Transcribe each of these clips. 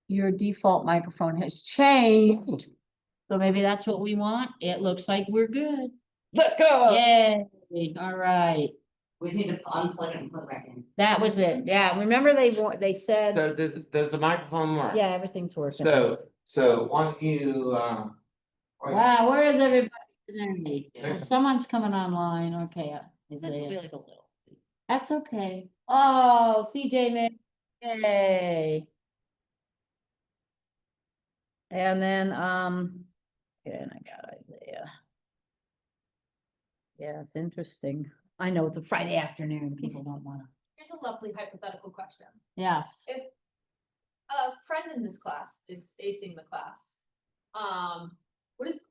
your default microphone has changed. So maybe that's what we want. It looks like we're good. Let's go. Yay, all right. We just need to unplug it and put it back in. That was it. Yeah, remember they said, So does the microphone work? yeah, everything's working. So why don't you, Wow, where is everybody today? Well, someone's coming online. Okay. Isaiah. That's okay. Oh, CJ man. Yay. And then, yeah, and I got Isaiah. Yeah, it's interesting. I know it's a Friday afternoon. People don't wanna. Here's a lovely hypothetical question. Yes. If a friend in this class is acing the class, what is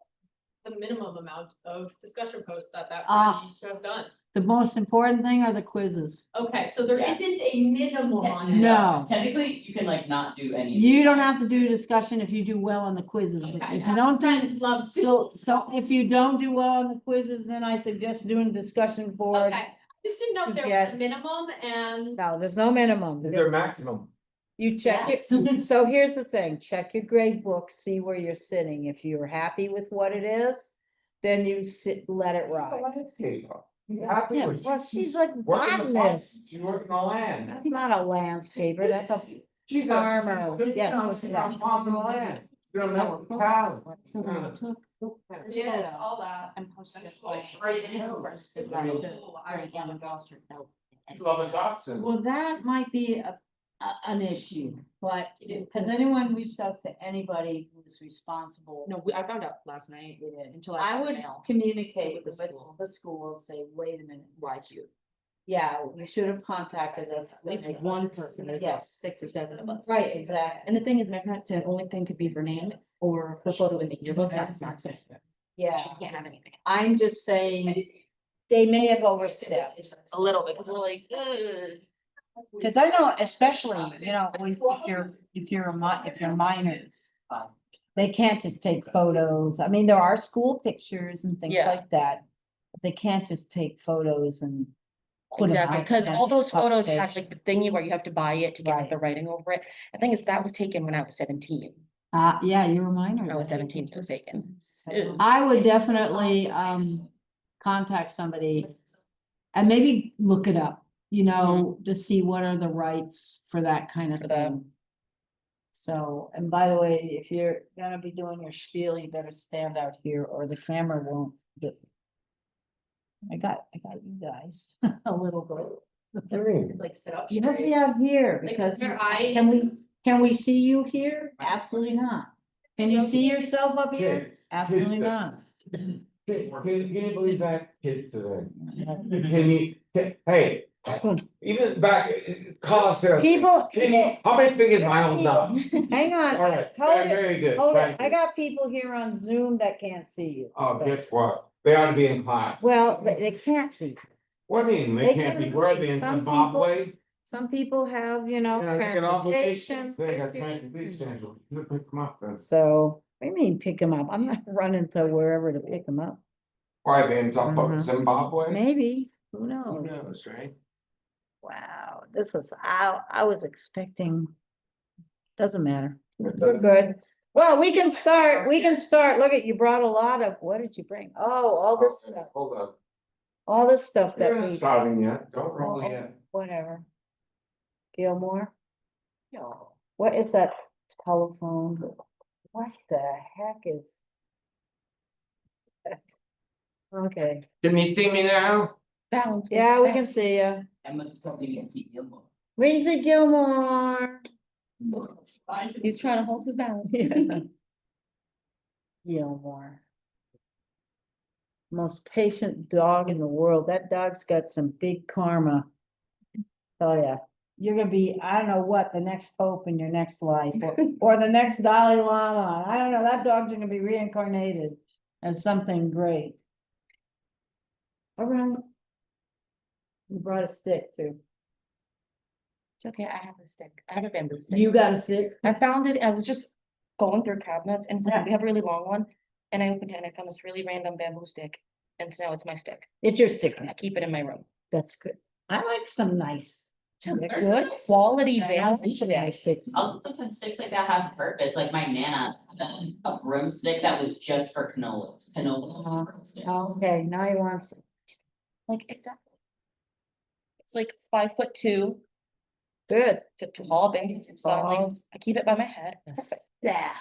the minimum amount of discussion posts that friend should have done? The most important thing are the quizzes. Okay, so there Yeah. isn't a minimum on it. No. Technically, you can like not do any. You don't have to do discussion if you do well on the quizzes. But Okay, if you don't do, friend loves to. so if you don't do well on the quizzes, then I suggest doing discussion board. Okay, just didn't know if there was a minimum and. No, there's no minimum. is there a maximum? You check it. So here's the thing, check your grade book, see where you're sitting. If you're happy with what it is, then you let it ride. Yeah, well, she's like botanist. She's working the land. That's not a landscaper, that's a She's farmer. Yeah. farming the land. You don't know what cow. So then it took. Yes, all that. And posted it. Right in over. Love and Dachshund. Well, that might be an issue, but has anyone reached out to anybody who's responsible? No, I found out last night until I got the would mail. communicate with With the school. the school and say, wait a minute, Why'd you? yeah, you should have contacted us. At least one person, there's like Yes. 6 or 7 of us. Right, exactly. And the thing is, my parent said only thing could be her name or the photo in the yearbook, that's not safe. Yeah, She can't have anything. I'm just saying, they may have overstepped. A little bit, cause we're like, ugh. Cause I know, especially, you know, if you're minors, they can't just take photos. I mean, there are school pictures and things Yeah. like that. But they can't just take photos and. put 'em Exactly, out cause and all those tough photos have pitch. like the thingy where you have to buy it to get like, Right. the writing over it. The thing is, that was taken when I was 17. Yeah, you're a minor. I was 17, it was taken. I would definitely, contact somebody and maybe look it up, you know, to see what are the rights for that kind of For that. thing. So, and by the way, if you're gonna be doing your spiel, you better stand out here or the camera won't get. I got you guys a little bit. Like sit up You have to straight. be out here Like, because your eye- can we see you here? Absolutely not. Can you see yourself up here? Kids. Absolutely Kids. not. Can you believe that? Kids today. Hey, even back, call sales. People. How many fingers am I holding up? Hang on, All right, hold it, very good. hold it. Thank I you. got people here on Zoom that can't see you. Oh, guess what? They ought to be in class. Well, they can't be. What do you mean? they They can't be, can- where are they in some Zimbabwe? Some people have, you know, Yeah, they got transportation. They got transportation. You pick them up then. So, what do you mean pick them up? I'm not running to wherever to pick them up. Why they in Mhm. Zimbabwe? Maybe, who Who knows? knows, right? Wow, this is, I was expecting. Doesn't matter. We're good. Well, we can start, Look at, you brought a lot of, what did you bring? Oh, all this stuff, Hold on. all this stuff They're that not we, starting yet. Don't roll Oh, yet. whatever. Gilmore? What is that telephone? What the heck is? Okay, Can you see me now? Balance. yeah, we can see you. I must probably get see Gilmore. Lindsay Gilmore. He's trying to hold his balance. Gilmore. Most patient dog in the world. That dog's got some big karma. Oh, yeah. You're gonna be, I don't know what, the next pope in your next life, or the next Dalai Lama. I don't know, that dog's gonna be reincarnated as something great. All right. You brought a stick too. It's okay, I have a stick. I have a bamboo stick. You got a stick? I found it, I was just going through cabinets and it's like, Yeah. we have a really long one. And I opened it and I found this really random bamboo stick. And so now it's my stick. It's your stick. I keep it in my room. That's good. I like some nice It's a There's good nice- quality Yeah, value sticks. Also, sometimes sticks like that have a purpose, like my nana had a broomstick that was just for cannolis, broomstick. Okay, now he wants, Like, exactly. It's like 5'2". good, It's a tall baby, so I'm like, Balls. I keep it by my head. It's perfect. staff,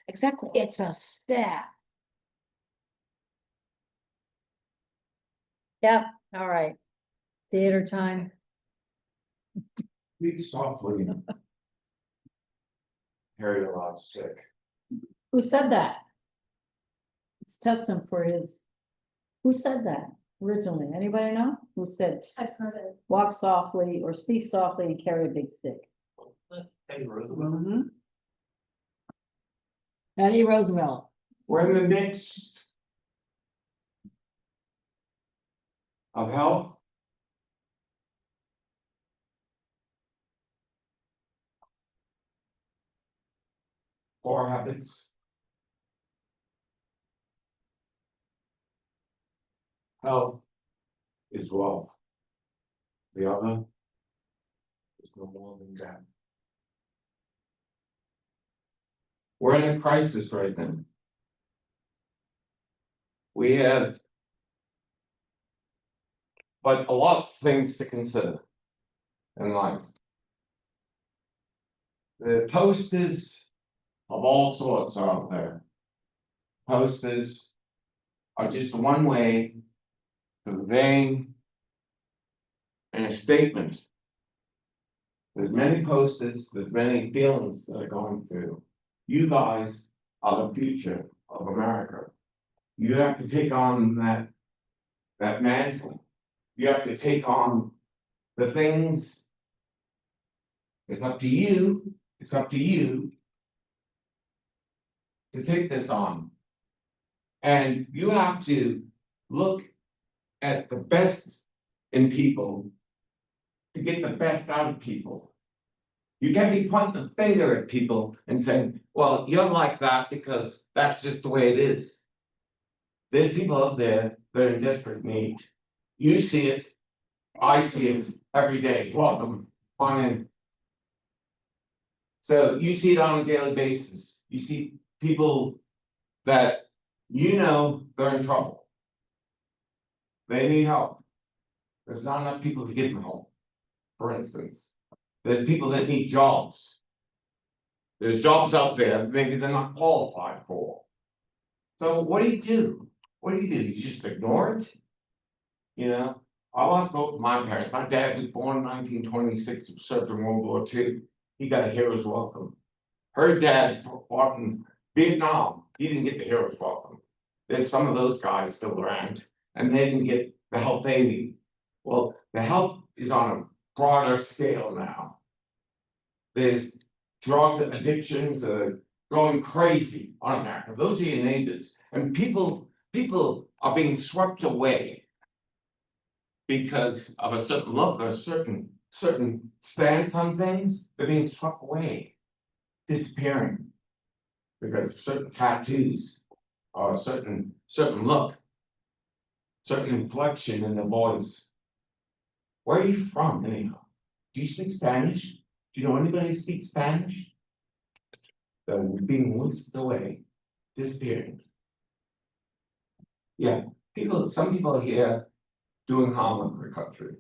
Exactly. it's a staff. Yep, all right. Theater time. Speak softly. Harry a lot sick. Who said that? Let's test him for his. Who said that originally? Anybody know? Who said, I've heard it. walk softly or speak softly and carry a big stick? Hey, Roosevelt. Mhm. Teddy Roosevelt. We're in the midst of health. Poor habits. Health is wealth. The other is no more than that. We're in a crisis right now. We have. But a lot of things to consider. In life. The posters of all sorts are out there. Posters are just one way of conveying a statement. There's many posters, there's many feelings that are going through. You guys are the future of America. You have to take on that mantle. You have to take on the things. It's up to you, it's up to you to take this on. And you have to look at the best in people to get the best out of people. You can't be pointing a finger at people and saying, well, you're like that because that's just the way it is. There's people out there that are in desperate need. You see it, I see it every day. Welcome on in. So you see it on a daily basis. You see people that you know they're in trouble. They need help. There's not enough people to give them help. For instance, there's people that need jobs. There's jobs out there, maybe they're not qualified for. So what do you do? What do? You just ignore it? You know, I lost both of my parents. My dad was born in 1926, served in World War II. He got a hero's welcome. Her dad fought in Vietnam. He didn't get the hero's welcome. There's some of those guys still around, and they didn't get the help they need. Well, the help is on a broader scale now. There's drug addictions that are going crazy on America. Those are your neighbors, and people are being swept away because of a certain look or a certain stance on things. They're being swept away, disappearing because of certain tattoos or a certain look, certain inflection in their voice. Where are you from anyhow? Do you speak Spanish? Do you know anybody who speaks Spanish? They're being whisked away, disappearing. Yeah, some people are here doing harm in the country,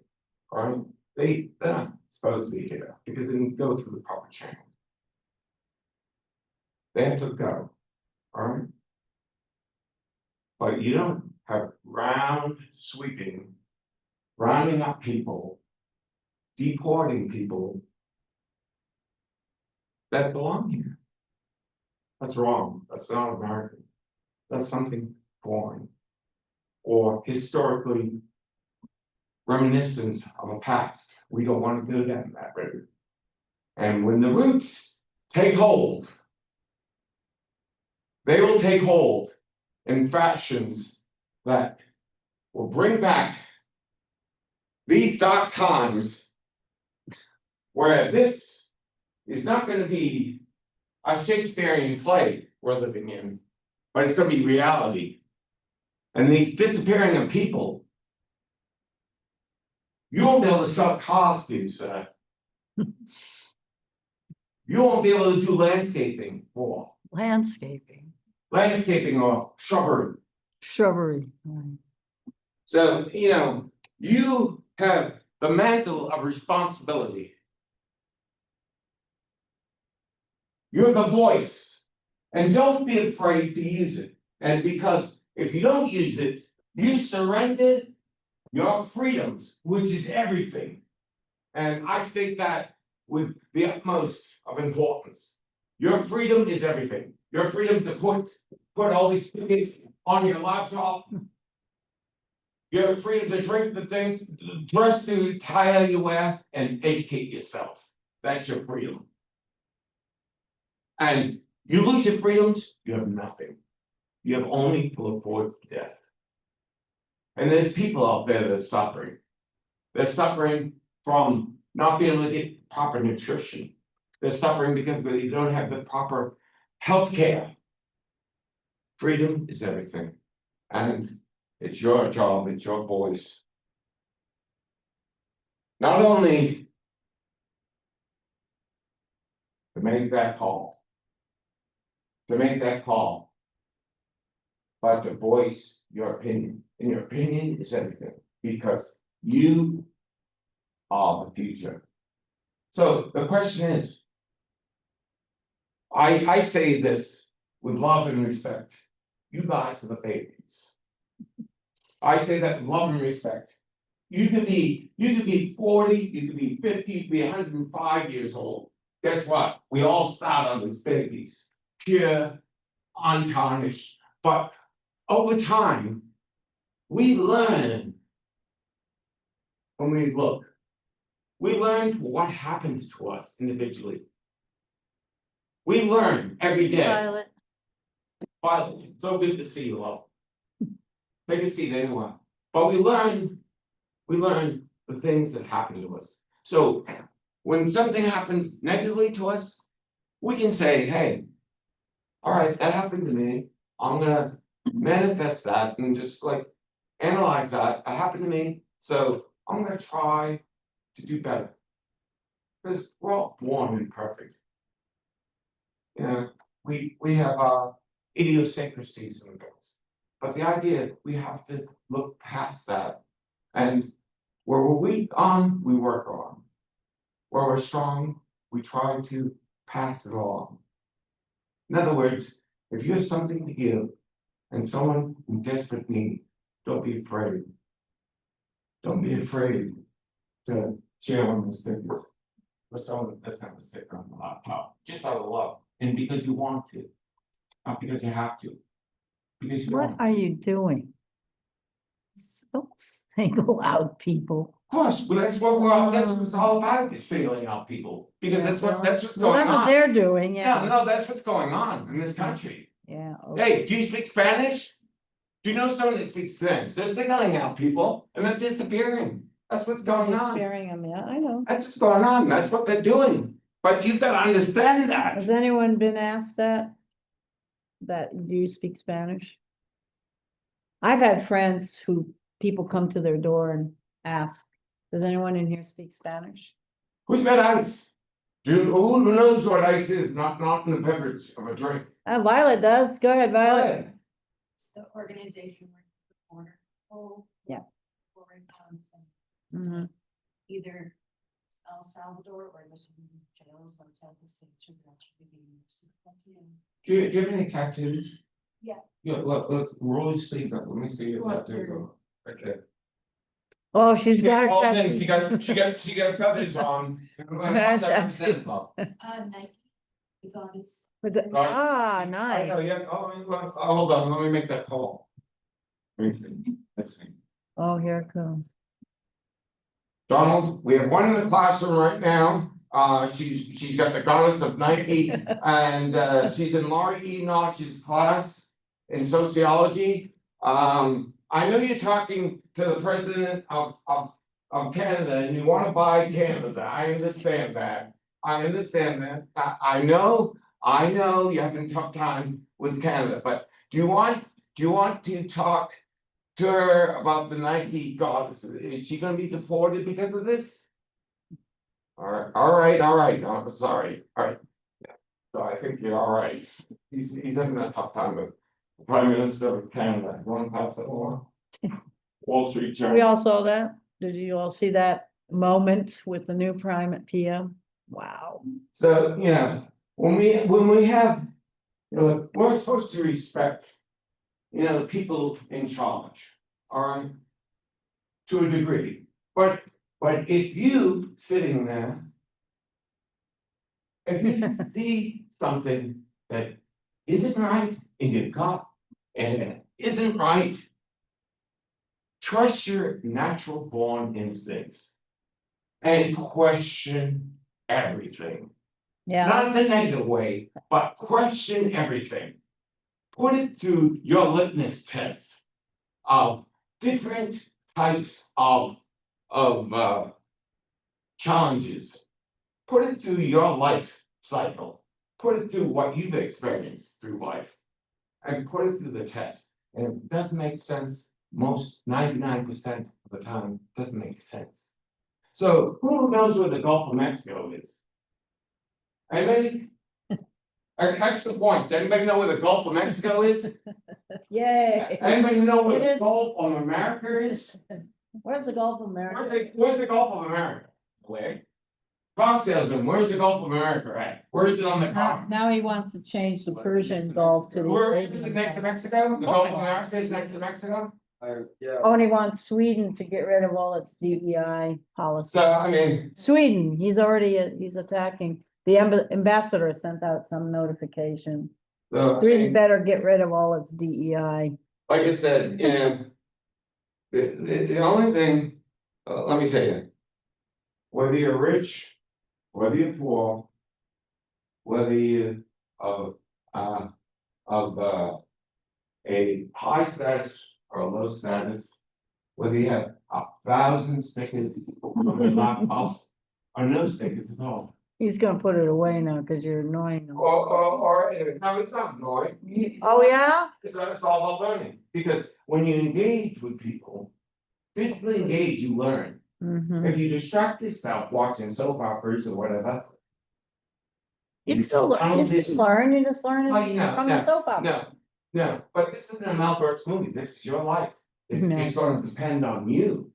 right? They're not supposed to be here because they didn't go through the proper channel. They have to go, all right? But you don't have rounding up people, deporting people that belong here. That's wrong. That's not American. That's something foreign or historically reminiscent of a past. We don't want to go down that road. And when the roots take hold, they will take hold in fashions that will bring back these dark times where this is not going to be a Shakespearean play we're living in, but it's going to be reality. And these disappearing of people, you won't be able to sell cars to, sir. You won't be able to do landscaping or Landscaping, shrubbery. shrubbery. Right. So, you have the mantle of responsibility. You're the voice, and don't be afraid to use it. And because if you don't use it, you surrendered your freedoms, which is everything. And I state that with the utmost of importance. Your freedom is everything. Your freedom to put all these things on your laptop. Your freedom to drink the things, dress the attire you wear, and educate yourself. That's your freedom. And you lose your freedoms, you have nothing. You have only to look forward to death. And there's people out there that are suffering. They're suffering from not being able to get proper nutrition. They're suffering because they don't have the proper health care. Freedom is everything. And it's your job, it's your voice. Not only to make that call, but to voice your opinion. And your opinion is everything, because you are the future. So the question is, I say this with love and respect. You guys are the babies. I say that with love and respect. You could be 40, you could be 50, you could be 105 years old. Guess what? We all start on as babies, pure, untarnished. But over time, we learn when we look. We learn what happens to us individually. We learn every day. Violet. Violet, so good to see you, love. Take a seat anyway. But we learn the things that happen to us. So when something happens negatively to us, we can say, hey, all right, that happened to me. I'm gonna manifest that and just like analyze that. That happened to me. So I'm gonna try to do better. Because we're all born imperfect. We have idiosyncrasies and things. But the idea, we have to look past that. And where we're weak on, we work on. Where we're strong, we try to pass it along. In other words, if you have something to give and someone in desperate need, don't be afraid. Don't be afraid to share one of those stickers with someone that doesn't have a sticker on the laptop, just out of love, and because you want to, not because you have to. Because you What want. are you doing? Don't single out people. Of course, but that's what it's all about, is singling out people, because that's what's Well, going that's what on. they're doing, yeah. No, that's what's going on in this country. Yeah. okay. Hey, do you speak Spanish? Do you know someone that speaks Spanish? They're singling out people and they're disappearing. That's what's going on. Sparing them, yeah, I know. That's what's going on. That's what they're doing. But you've got to understand that. Has anyone been asked that? That, do you speak Spanish? I've had friends who people come to their door and ask, does anyone in here speak Spanish? Who's got ice? Who knows what ice is? Not in the beverage of a drink. Violet does. Go ahead, Violet. It's the organization where the border control. Yeah. Foreign towns and Mhm. either El Salvador or there's some jails outside the states where they're actually being used. Do you have any tattoos? Yeah. Yeah, let's roll your sleeves up. Let me see your Well, tattoo go. Okay. Oh, she's got her Oh, then tattoo. she got feathers on. That's Nike. Nike, the goddess. Ah, I nice. know, yeah, hold on, let me make that call. Let's see. Oh, here it comes. Donald, we have one in the classroom right now. She's got the goddess of Nike and she's in Laurie E. Notch's class in sociology. I know you're talking to the president of Canada and you want to buy Canada. I understand that. I know you're having a tough time with Canada, but do you want to talk to her about the Nike goddess? Is she gonna be deported because of this? I'm sorry, alright. So I think you're alright, he's having a tough time with the Prime Minister of Canada, one pass it along. Wall Street We Journal. all saw that. Did you all see that moment with the new prime at PM? Wow. So, you know, when we have, you know, we're supposed to respect, you know, the people in charge, alright? To a degree, but if you sitting there. If you see something that isn't right in your gut and it isn't right. Trust your natural born instincts. And question everything. Yeah, Not in a negative way, but question everything. Put it through your litmus test of different types of challenges. Put it through your life cycle. Put it through what you've experienced through life. And put it through the test. And if it doesn't make sense, most 99% of the time, it doesn't make sense. So who knows where the Gulf of Mexico is? Anybody? Extra points. Anybody know where the Gulf of Mexico is? yay. Anybody know where It the is- Gulf of America is? Where's the Gulf of America? Where's the Gulf of America? Where? Car salesman, where's the Gulf of America at? Where is it on the Now, car? now he wants to change the Persian Gulf to the. Where is Arabian it next to Gulf. Mexico? The Gulf of America is next to Mexico? Oh, and he wants Sweden to get rid of all its DEI policy. So, I mean, Sweden, he's attacking. The ambassador sent out some notification. so, I Sweden mean, better get rid of all its DEI. like I said, you know. The only thing, let me tell you. Whether you're rich, whether you're poor. Whether you of a high status or a low status. Whether you have 1,000 stickers on your laptop or no stickers at all. He's gonna put it away now because you're annoying him. Or, no, it's not annoying. Oh, yeah? It's all about learning, because when you engage with people, physically engage, you learn. Mhm. If you distract yourself watching soap operas or whatever. You still learn, you just learn Oh, it no, from the soap opera. No, but this isn't a Mel Brooks movie, this is your life. It's gonna depend on you.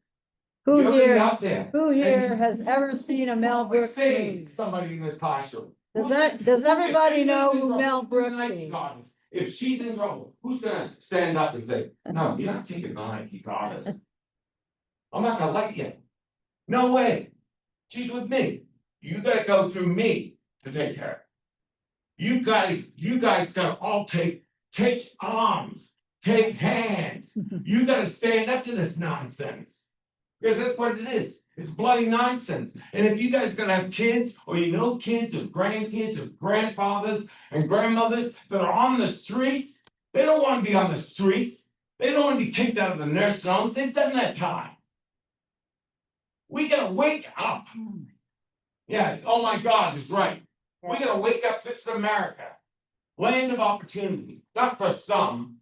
Who You're gonna be here, out there. who here has ever seen a Mel Who would Brooks save movie? somebody in this classroom? Does everybody know who Mel Brooks is? Gardens. If she's in trouble, who's gonna stand up and say, no, you're not taking the Nike goddess. I'm not gonna let you. No way. She's with me. You gotta go through me to take her. You guys gotta all take arms, take hands. You gotta stand up to this nonsense. Because that's what it is. It's bloody nonsense. And if you guys are gonna have kids, or you know kids or grandkids or grandfathers and grandmothers that are on the streets, they don't wanna be on the streets. They don't wanna be kicked out of the nursing homes. They've done that time. We gotta wake up. Yeah, oh my God, is right. We gotta wake up. This is America. Land of opportunity, not for some,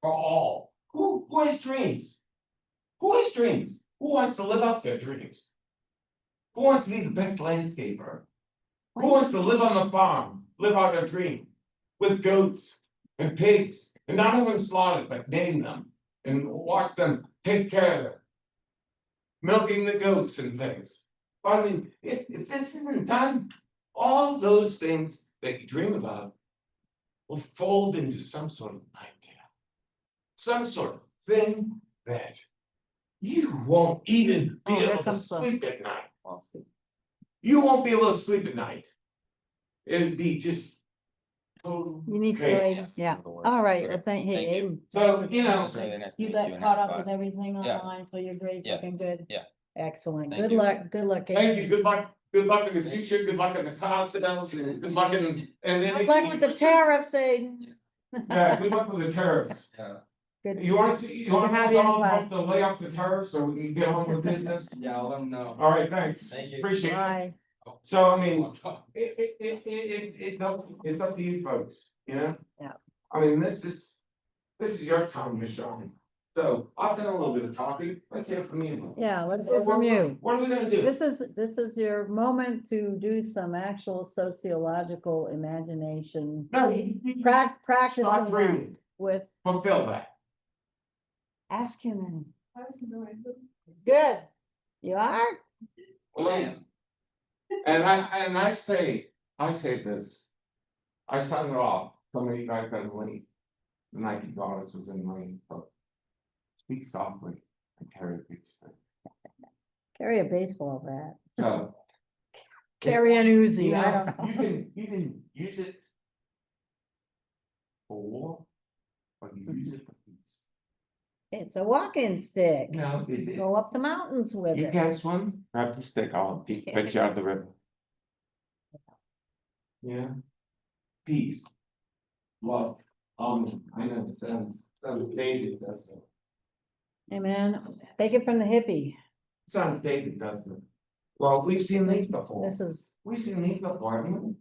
for all. Who has dreams? Who has dreams? Who wants to live out their dreams? Who wants to be the best landscaper? Who wants to live on the farm, live out their dream? With goats and pigs, and not have them slaughtered, but name them and watch them take care of it. Milking the goats and things. But I mean, if this isn't done, all those things that you dream about will fold into some sort of nightmare. Some sort of thing that you won't even be Oh, here able to comes the- sleep at night. You won't be able to sleep at night. It'd be just total. You need to, chaos. yeah, all right, I think, hey, Aiden, So, you know, It's really nice to you meet got and caught have up with fun. everything Yeah. online, so your grades Yeah. looking good? Yeah. Excellent, Thank good you. luck, thank Aiden. you, good luck in the future, good luck in the car sales, and good luck in, and Good luck with the tariffs, Aiden. Yeah, good luck with the tariffs. Yeah. Good. You want to have tell you in Donald class. Trump to lay off the tariffs so we can get on with business? Yeah, I'll let them know. All right, thanks. Thank you. Appreciate it. Bye. So, I mean, it's up to you folks, you know? Yeah. I mean, this is your time to shine. So I've done a little bit of talking, let's hear from you. Yeah, let's hear from you. What are we gonna do? This is your moment to do some actual sociological imagination. No, Practice stop reading, with, fulfill that. ask him. and- I was annoyed. Good. You are? And I say this. I started off, some of you guys got late. The Nike Goddess was in lane, but. Speak softly and carry a big stick. Carry a baseball bat. So. Carry an You Uzi, I know, don't know. you can use it. For war. Or you use it for peace. It's a walking stick. No, is it? Go up the mountains with You it. can't swim, grab the stick, I'll put you out of the river. Yeah. Peace. Love, I know it sounds dated, doesn't it? Hey, man, take it from the hippie. Sounds dated, doesn't it? Well, we've seen these before, This is, we've seen these before, haven't we?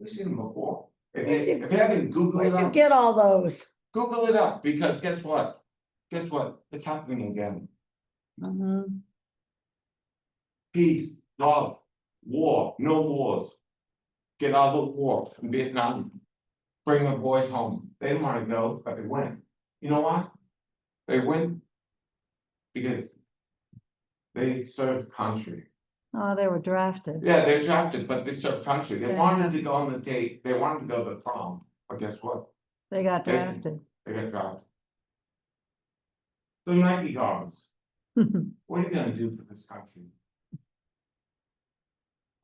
We've seen them before. Where'd you- If you haven't Googled where'd it you up, get all those? Google it up, because guess what? Guess what? It's happening again. Mhm. Peace, love, war, no wars. Get out of the war in Vietnam. Bring the boys home. They didn't wanna go, but they went. You know why? They went. Because. They served country. Oh, they were drafted. Yeah, they're drafted, but they served country. They Yeah. wanted to go on the date, they wanted to go to the prom, but guess what? They got They- drafted. They got drafted. The Nike Guards, what are you gonna do for this country?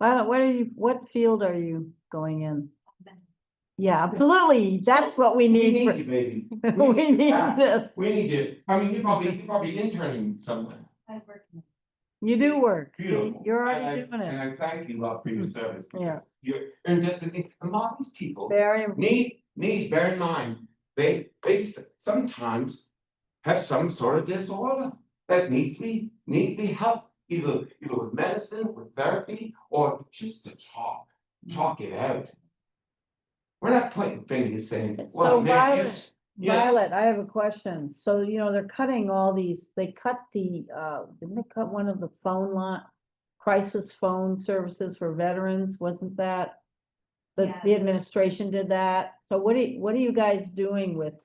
Well, what field are you going in? Yeah, absolutely. That's what we We need. need for- you, baby. We need Yeah. this. We need you. I mean, you're probably interning somewhere. I work in You do work. See, Beautiful. you're And already I- doing And it. I thank you, love, for your service. Yeah. You're just, and a lot of these people Very, bear in mind, they sometimes. Have some sort of disorder that needs to be helped, either with medicine, with therapy, or just to talk it out. We're not pointing fingers saying, So well, man, Violet- yes, yeah. Violet, I have a question. So, they're cutting all these, they cut didn't they cut one of the phone crisis phone services for veterans, wasn't that? The Yeah. administration did that. So what are you guys doing with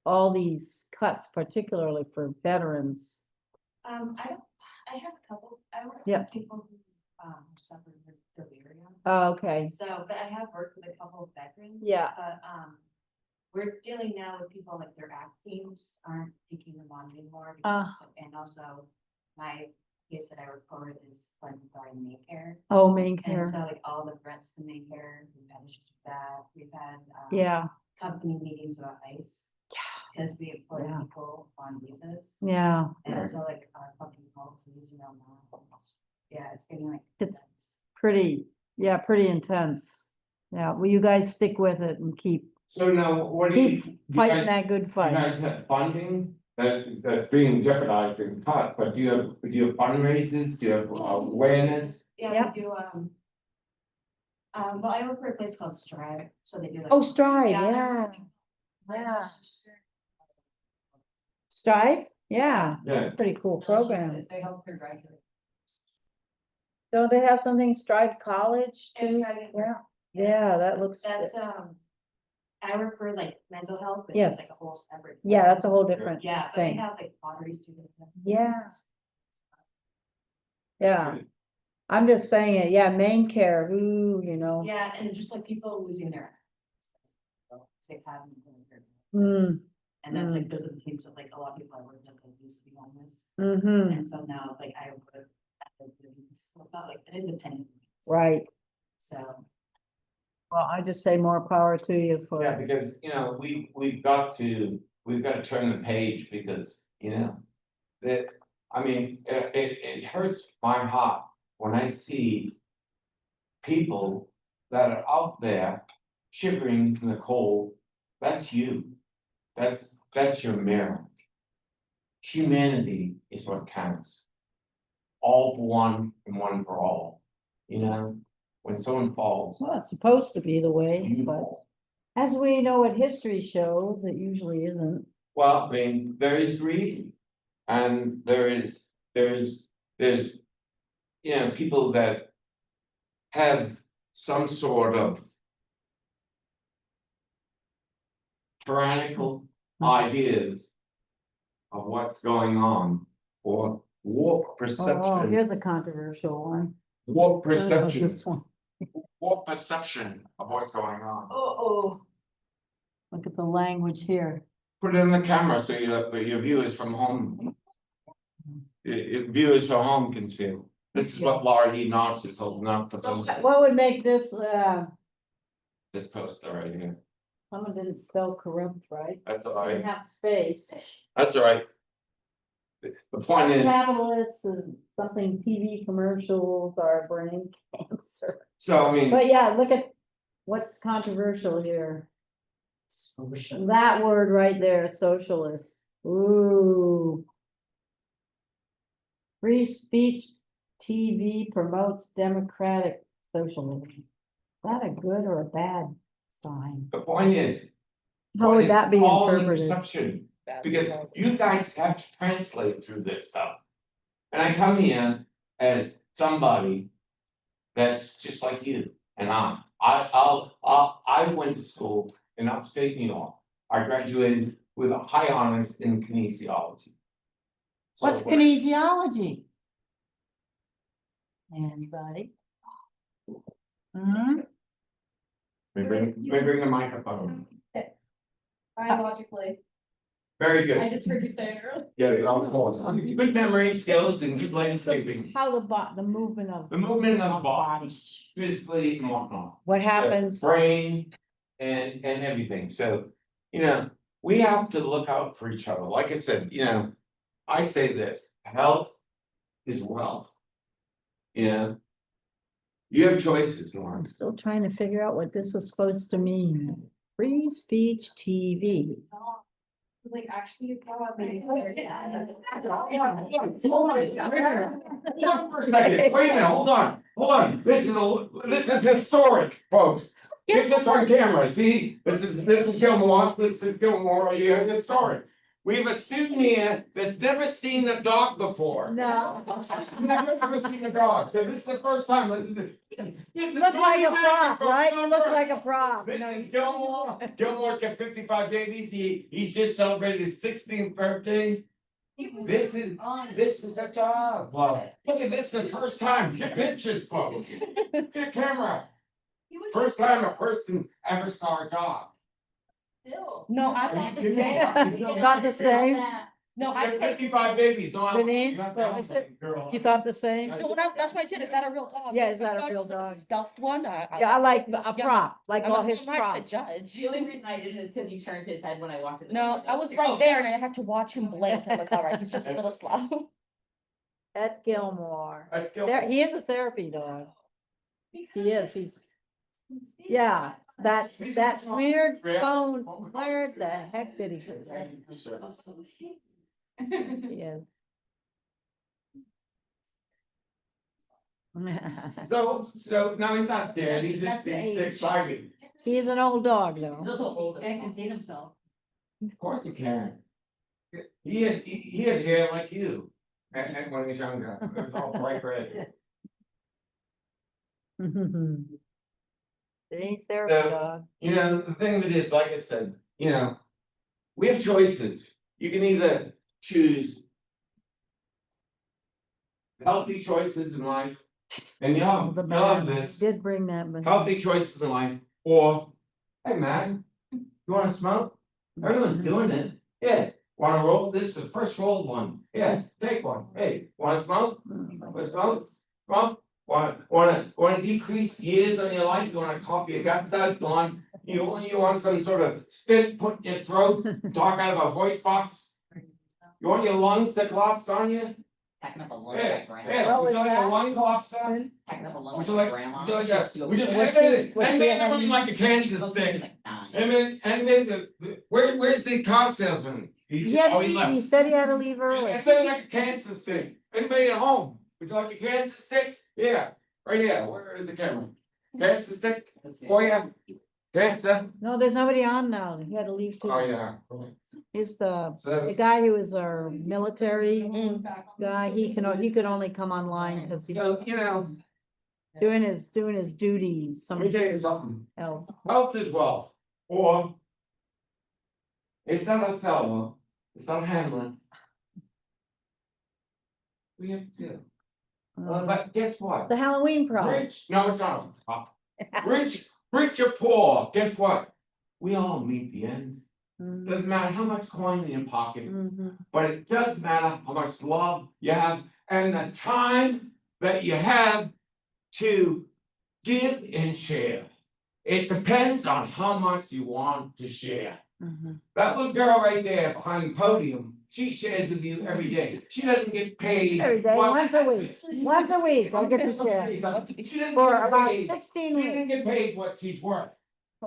all these cuts, particularly for veterans? I have a couple, I work Yeah. with people who, suffer with delirium. Oh, okay, So, but I have worked with a couple of veterans. Yeah. But, we're dealing now with people like their act teams aren't taking them on anymore. Because, and also my case that I report is funded by Maycare. oh, main care, And so like all the grants to Maycare, we've had issues with that. We've had, yeah, company meetings about ICE. Because we employ Yeah. people on visas. yeah. And so like our company policies, yeah, it's getting like. It's- intense. Pretty intense. Yeah, well, you guys stick with it and keep So now, what do you? Keep you fighting guys- that good You fight. guys have funding that's being jeopardized and cut, but do you have fundraisers, do you have awareness? Yeah, Yep. we do, well, I work for a place called Strive, so they do like. Oh, Strive, Yeah. yeah. My Yeah. sister- Strive, yeah, Yeah, pretty cool program. They help her graduate. Don't they have something Strive College Yes, too? Strive, Yeah, yeah, that looks. That's, I work for like mental health, which Yes. is like a whole separate. Yeah, that's a whole different Yeah, but they thing. have like pottery students. Yeah. Yeah, I'm just saying it, yeah, main care, ooh, Yeah, and just like people losing their. They have. Mm. And that's like, those are the things that like a lot of people I work with, like used to be homeless, Mm-hmm, and so now like I would. Not like an independent. right. So. Well, I just say more power to you yeah, for, because, we've got to turn the page because, that, I mean, it hurts my heart when I see people that are out there shivering in the cold. That's you. That's your mirror. Humanity is what counts. All for one and one for all, when someone falls, well, it's supposed to be the way, you but fall. as we know what history shows, it usually isn't. Well, I mean, there is greed. And there's, you know, people that. Have some sort of. Tyrannical ideas. Of what's going on, or warped Oh, perception, here's a controversial one. warped I don't know perception, this one. warped perception of what's going on. Oh. Look at the language here. Put it in the camera so your viewers from home. Your viewers from home can see it. This is what Laura E. Knox is holding up for So those, what would make this, this poster right here. someone didn't spell corrupt, right? That's all Didn't right, have space. that's all right. The point is, Capitalists and something TV commercials are brain cancer. so I mean, But yeah, look at what's controversial here. That word right there, socialist. Ooh. Free speech TV promotes democratic socialism. Is that a good or a bad sign? the point is. How what would is that be all in interpreted? perception? Because you guys have to translate through this stuff. And I come here as somebody. That's just like you and I went to school in upstate New York. I graduated with a high honors in kinesiology. So What's kinesiology? Anybody? Hmm? Let me bring a microphone. Biologically, Very I good. just heard you say it earlier. Yeah, of course. Good memory skills and good landscaping. How the movement of. The movement of the body, physically and whatnot. What the happens? Brain and everything, so, you know, we have to look out for each other, like I said, you know. I say this, health is wealth. You know. You have choices, I'm Norm. still trying to figure out what this is supposed to mean. Free speech TV. Like, actually, a dog. Hold on for a second, wait a minute, hold on, this is historic, folks. Get this on camera, see, this is Gilmore, you're historic. We have a student here that's never seen a dog before. No. Never seen a dog, so this is the first time, this is Look like a prop, folks. right? He looks like a prop. This is Gilmore, Gilmore's got 55 babies, he's just celebrated his 16th birthday. This is a dog. Wow. Look at this, the first time, get pictures, folks, get a camera. First time a person ever saw a dog. No, I thought the same. Not the same? No, He's I got think, 55 babies, no. Vinny, not what was it? girl. You thought the same? I- no, that's what I said, is that a real dog? Yeah, is that I a thought it real was like a dog? Stuffed one, Yeah, I like a prop, like all his I'm not props. the judge. The only reason I didn't is because you turned his head when I walked in. the No, door. I was right there and I had to watch him blink, I'm like, all right, he's just a little slow. Ed Gilmore. That's Gilmore. There, he is a therapy dog. He is, he's, yeah, that smeared phone, where the heck did he do that? He is. So now he's not scared, he's That's the age. excited. He's an old dog though. Those are old. Can't contain himself. Of course he can. He had hair like you, and when he was younger, it was all bright red. It ain't therapy So- dog. You know, the thing of it is, like I said, you know, we have choices. You can either choose healthy choices in life, and you The love man this, did bring that. but- healthy choices in life, or, hey man, you wanna smoke? Everyone's doing it. Yeah, wanna roll? This is the first rolled one. Yeah, take one. Hey, wanna smoke? Wanna smoke? Smoke? Wanna decrease years on your life? You wanna cough your guts out? You want some sort of spit put in your throat, talk out of a voice box? You want your lungs to collapse on you? Packing up a lung Yeah, like grandma. yeah, would you like a that? lung collapse on? Packing up a lung Would like you like, grandma. would you like She's a, still- would you, Was anybody he- like the Kansas She's supposed to be thing? like 9. And where's the car salesman? Oh, he left. He said he had to leave early. Anybody like a Kansas stick? Anybody at home? Would you like a Kansas stick? Yeah, right here, where is the camera? Kansas stick? Oh, yeah. Cancer? No, there's nobody on now. He had to leave too. Oh, yeah. He's the So, guy who was our military guy. He could only come online because he's so, you know, doing his duties, let me tell you something something. else. Health is wealth, or it's not Othello, it's not Hamlet. We have to do. But guess what? The Halloween problem. Rich, no, it's not. Rich or poor, guess what? We all meet the end. Mhm. Doesn't matter how much coin in your pocket, Mhm. but it does matter how much love you have and the time that you have to give and share. It depends on how much you want to share. Mhm. That little girl right there behind the podium, she shares with you every day. She doesn't get paid. Every day, once a week, I'll get to share. She doesn't For get about paid. 16 She didn't get weeks. paid what she's worth.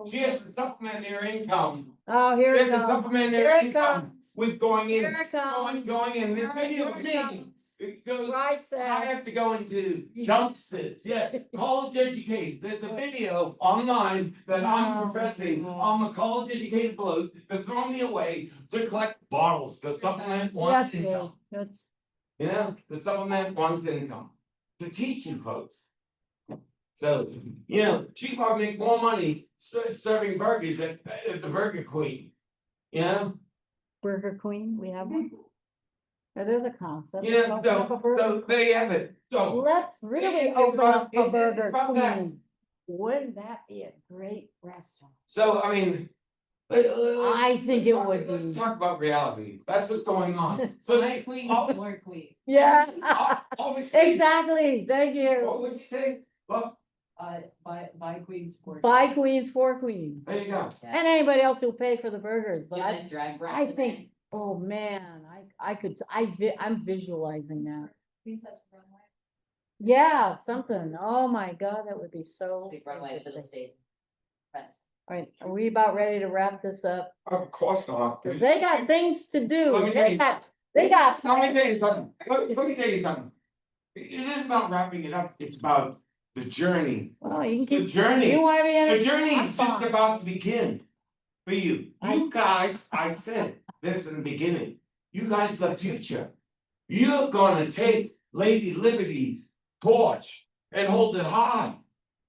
She has to supplement their income. Oh, here She it has to comes. supplement Here their it income comes. with going in, Here it comes. going in. This video of Here it me. comes. It goes, I I said, have to go into dumpsters, yes, college educated, there's a video online that I'm Oh, professing, God. I'm a college educated bloke, they're throwing me away to collect bottles to supplement one's yes, Dave, income. that's, You know, to supplement one's income, to teach you folks. So, you know, she probably make more money serving burgers at the Burger Queen, you know? Burger Queen, we have one. That is a concept. You know, Let's open up a burger. so there you have it, so. Let's really it's open about- up a it's Burger about that. Queen. Wouldn't that be a great restaurant? So, I mean. I think it would Let's be. talk about reality, that's what's going on, so they. More queen. Yeah, Obviously. exactly, thank What you. would you say? Well, By queens for. Five queens, four queens. there you go. And anybody else who'll pay for the burgers, but You I, guys drag I brand think, oh man, I'm visualizing that. Queens has to run away. Yeah, something, oh my God, that would be so Big runway to the interesting. state. Friends. Alright, are we about ready to wrap this up? Of course not. Cause they got things to do, Let me tell you- they got. Let me tell you something, let me tell you something. It is about wrapping it up, it's about the journey, Well, you can the keep, journey. you wanna be in The it? journey I'm is just fine. about to begin for you. You guys, I said this in the beginning, you guys are the future. You're gonna take Lady Liberty's torch and hold it high.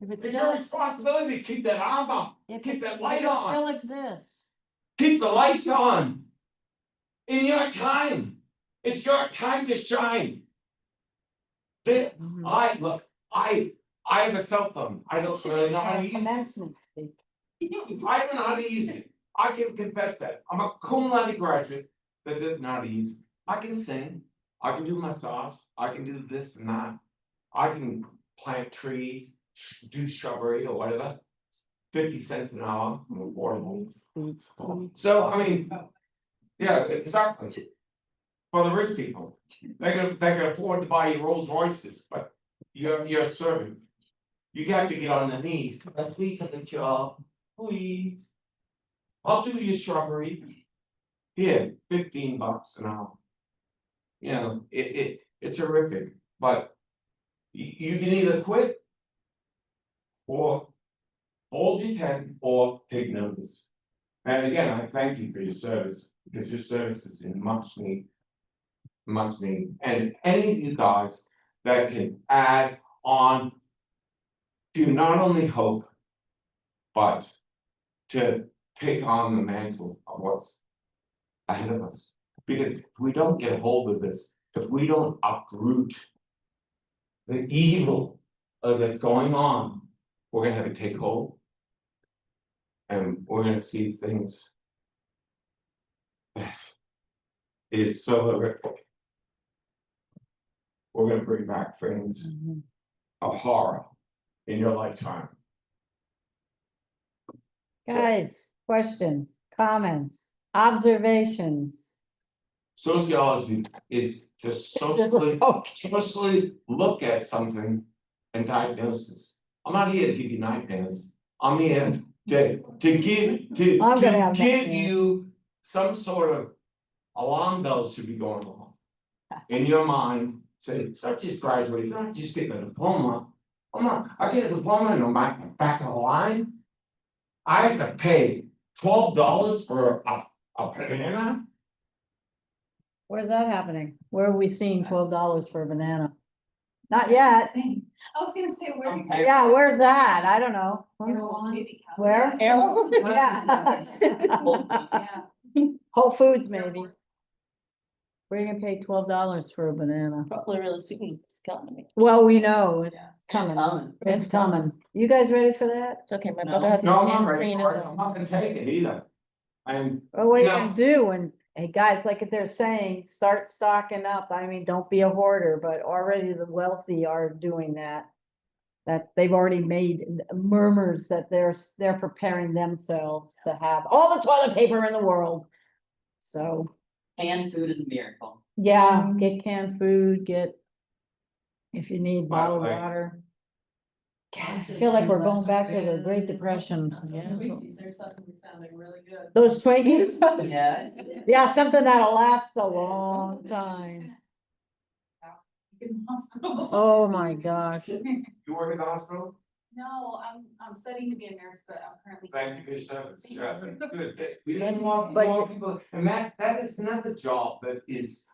If it's It's your still, responsibility to keep that arm up, keep that light if it on, still exists. keep the lights on. In your time, it's your time to shine. That, Mhm. I have a cell phone, I don't really know how to use it. Commencement. I don't know how to use it. I can confess that. I'm a cum laude graduate that doesn't know how to use it. I can sing, I can do massage, I can do this and that. I can plant trees, do shrubbery or whatever. 50 cents an hour, affordable. So, I mean, yeah, exactly. For the rich people, they can afford to buy you Rolls Royces, but you're a servant. You got to get on the knees, please have a job, please. I'll do your shrubbery. Here, $15 an hour. You know, it's horrific, but you can either quit. Or hold your tent or take notice. And again, I thank you for your service, because your service has been much needed. Much needed, and any of you guys that can add on. To not only hope. But to take on the mantle of what's ahead of us. Because if we don't get a hold of this, if we don't uproot. The evil that's going on, we're gonna have to take hold. And we're gonna see things. That is so horrific. We're gonna bring back things Mhm. of horror in your lifetime. Guys, questions, comments, observations? Sociology is just socially look at something and diagnosis. I'm not here to give you nightmares. I'm here to give I'm gonna have give nightmares. you some sort of alarm bells should be going off. In your mind, say, I just graduated, I just get a diploma. I get a diploma and I'm back of the line. I have to pay $12 for a banana? Where's that happening? Where are we seeing $12 for a banana? Not yet. I was gonna say, where? do you- Okay. Yeah, where's that? I don't know. Maybe Cali. Where? Yeah. Yeah. Whole Foods, maybe. We're gonna pay $12 for a banana. Probably really soon, it's coming. Well, we know it's Yeah. coming. Coming. It's coming. You guys ready for that? It's okay, my No. brother had. No, I'm not hand ready clean for it it, up. I'm not gonna take it either. And, Oh, what are you No. gonna do when, hey, guys, like they're saying, start stocking up. I mean, don't be a hoarder, but already the wealthy are doing that. That they've already made murmurs that they're preparing themselves to have all the toilet paper in the world. So, Canned food is a miracle. yeah, get canned food, if you need bottled Like- water. God, I feel like we're going back to the Great Depression. Those Twinkies are suddenly sounding really good. Those Twinkies? Yeah. Yeah, something that'll last a long time. In the hospital. Oh, my gosh. you work in the hospital? No, I'm studying to be a nurse, but I'm currently. Thank you for your service, Thank yeah, you. that's good. We need more But- people, and that is another job that is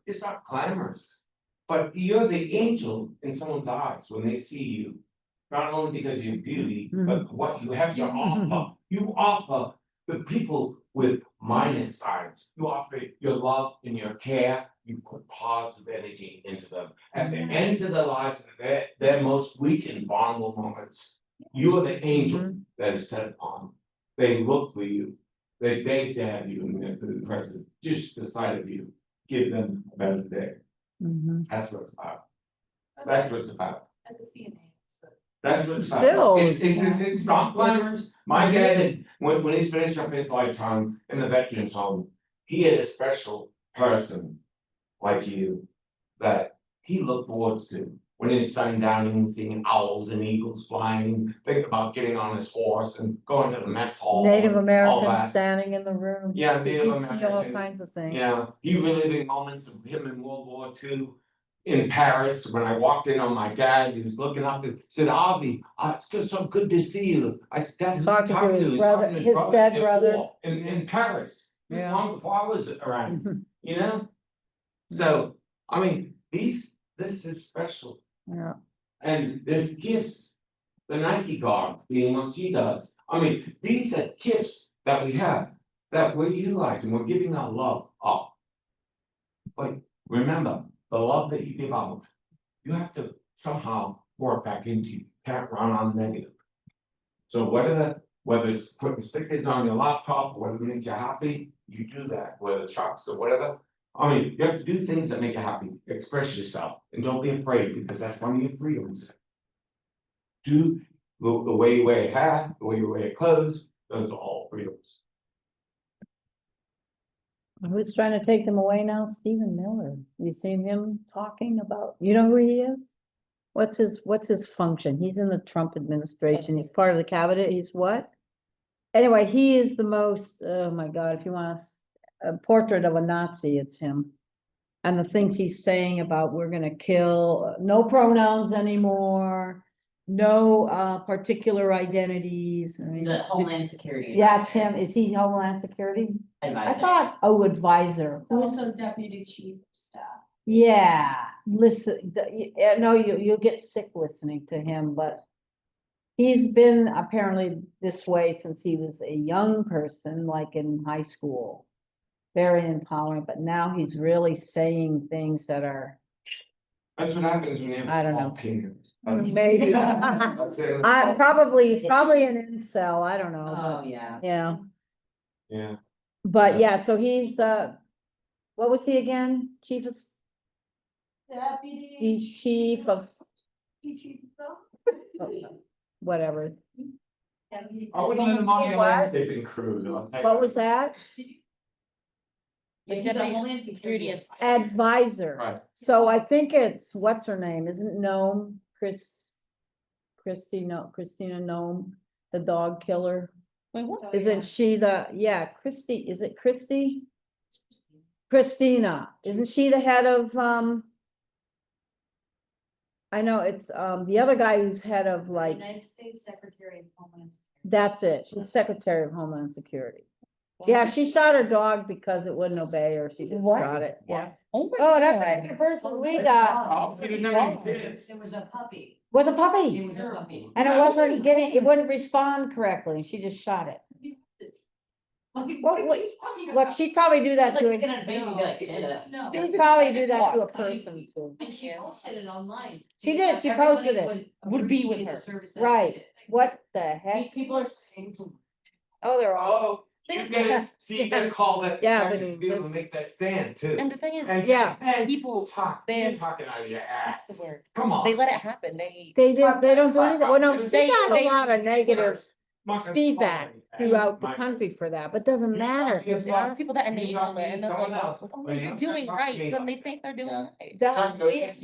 it's not glamorous. But you're the angel in someone's eyes when they see you, not only because of your beauty, but what you have to offer. You offer the people with minus signs, you offer your love and your care, you put positive energy into them. At the end of their lives, their most weak and vulnerable moments, you are the angel that is set upon. They look for you, they beg to have you in their present, just the sight of you, give them a better day. Mhm. That's what it's about. That's what it's about. As a CNA, so. That's what it's Still, about. It's not glamorous. My dad, when he's finished up his lifetime in the veterans home, he had a special person like you that he looked forward to. When his son down and seeing owls and eagles flying, thinking about getting on his horse and going to the mess hall. Native and all Americans that. standing in the room. Yeah, Native You'd see all American. kinds of things. Yeah, he reliving moments of him in World War II in Paris. When I walked in on my dad, he was looking up and said, Avi, it's just so good to see you. I said, Dad, who Talking to talking his He's brother- talking to his dead in brother. war, in Paris. This Yeah. long before I was around, you know? So, I mean, this is special. Yeah. And there's gifts, the Nike guard being what she does. I mean, these are gifts that we have, that we're utilizing, we're giving our love up. But remember, the love that you give out, you have to somehow pour it back into you, can't run on negative. So whether it's putting stickers on your laptop, whether it makes you happy, you do that, whether trucks or whatever. I mean, you have to do things that make you happy, express yourself, and don't be afraid, because that's one of your freedoms. Do the way you wear your hat, the way you wear your clothes, those are all freedoms. Who's trying to take them away now? Stephen Miller. You seen him talking about, you know who he is? What's his function? He's in the Trump administration. He's part of the cabinet. He's what? Anyway, he is the most, oh my God, if you want a portrait of a Nazi, it's him. And the things he's saying about we're gonna kill, no pronouns anymore, no particular identities. I He's mean, a Homeland Security. yes, advisor. him. Is he Homeland Security? I Advisor. thought, advisor. Who's- Also deputy chief of staff. Yeah, listen, no, you'll get sick listening to him, but. He's been apparently this way since he was a young person, like in high school. Very intolerant, but now he's really saying things that are, That's what happens when you have I don't small know. opinions. maybe. That's it. He's probably an incel, I don't know, Oh, but, yeah. yeah. Yeah, But yeah, so he's, what was he again? Chief of, Deputy. he's chief of, Chief of whatever. I wouldn't let him on your What? landscaping crew, though. What was that? Like he's a Homeland Security. Advisor. Right, So I think it's, what's her name? Isn't Nome, Christina Nome, the dog killer? Wait, what? Isn't she Christy, is it Christy? Christina, isn't she the head of, I know it's, the other guy who's head of like, United States Secretary of Homeland Security. That's it. She's Secretary of Homeland Security. Yeah, she shot her dog because it wouldn't obey her. She just shot it, yeah. Oh, Oh, that's the person we got. Oh, you didn't have any kids. It was a puppy. Was a It puppy. was a puppy. And it wasn't getting, it wouldn't respond correctly. She just shot it. Look, she'd probably do that to Like, a, you're gonna maybe be like, "Shit." No. she'd probably do that to a person too. And she posted it online. She did, she posted it. Would be with appreciate the her. service that Right. they did. What the These heck? people are. Oh, they're all, Oh, you gotta, see, you gotta call that. Yeah, that but it be able to just- make that stand too. And the thing is, And Yeah. hey, people, talk, they- you're talking out of your what's ass. the word? Come on. They let it happen. they don't do anything. Well, no, she got a they- lot of negative Fucking feedback calling. throughout the My- country for that, but doesn't matter. There's a lot of people that You enable got it and they're someone like, else. oh, Well, you're you doing don't right, talk to then me they think they're doing right. That's Trust me, we, it's